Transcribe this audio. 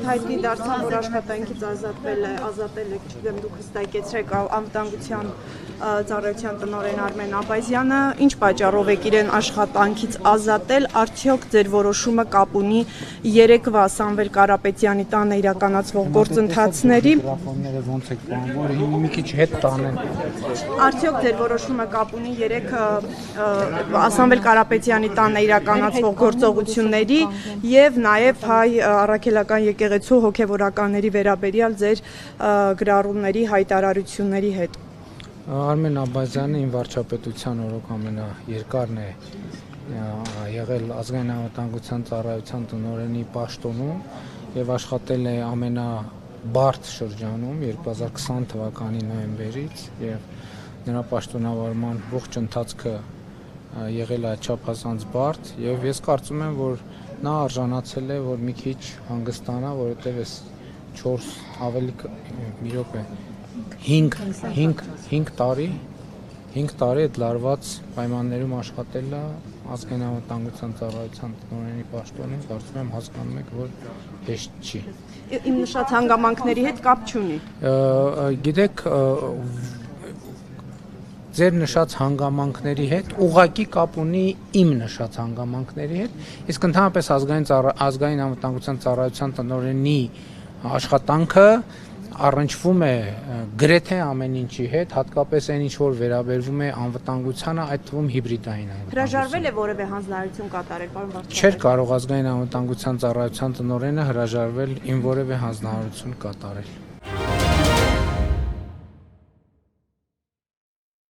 Այսօր հայտնի դարձավ, որ աշխատանքից ազատել է, չգիտեմ, դուք հստակեցրեք անվտանգության ծառայության տնօրեն Արմեն Աբազյանը, ինչ պատճառով եք իրեն աշխատանքից ազատել, արդյոք ձեր որոշումը կապ ունի երեկվա Սամվել Կարապետյանի տանը իրականացվող գործընթացների։ Ոնց եք բանվոր մի քիչ հետ տանեն։ Արդյոք ձեր որոշումը կապ ունի երեք Սամվել Կարապետյանի տանը իրականացվող գործողությունների եւ նաեւ հայ առաքելական եկեղեցու հոգեվորականների վերաբերյալ ձեր գրառումների հայտարարությունների հետ։ Արմեն Աբազյանը իմ վարչապետության օրոք ամենաերկարն է եղել ազգային անվտանգության ծառայության տնօրենի պաշտոնում եւ աշխատել է ամենաբարդ շրջանում 2020 թվականի նոյեմբերից եւ նրա պաշտոնավարման ողջ ընթացքը եղել է չափազանց բարդ եւ ես կարծում եմ, որ նա արժանացել է, որ մի քիչ հանգստանա, որովհետեւ այս 4 ավելի մի րոպե 5 տարի այդ լարված պայմաններում աշխատելը ազգային անվտանգության ծառայության տնօրենի պաշտոնում կարծում եմ հասկանում եք, որ հեշտ չի։ Իմ նշած հանգամանքների հետ կապ չունի։ Գիտեք, ձեր նշած հանգամանքների հետ ուղղակի կապ ունի իմ նշած հանգամանքների հետ, իսկ ընդհանրապես ազգային անվտանգության ծառայության տնօրենի աշխատանքը առնչվում է գրեթե ամեն ինչի հետ, հատկապես այն ինչ որ վերաբերվում է անվտանգությանը, այդ թվում հիբրիդային անվտանգության։ Հրաժարվել է որևէ հանձնարարություն կատարել, պարոն վարչապետ։ Չէր կարող ազգային անվտանգության ծառայության տնօրենը հրաժարվել իմ որևէ հանձնարարություն կատարել։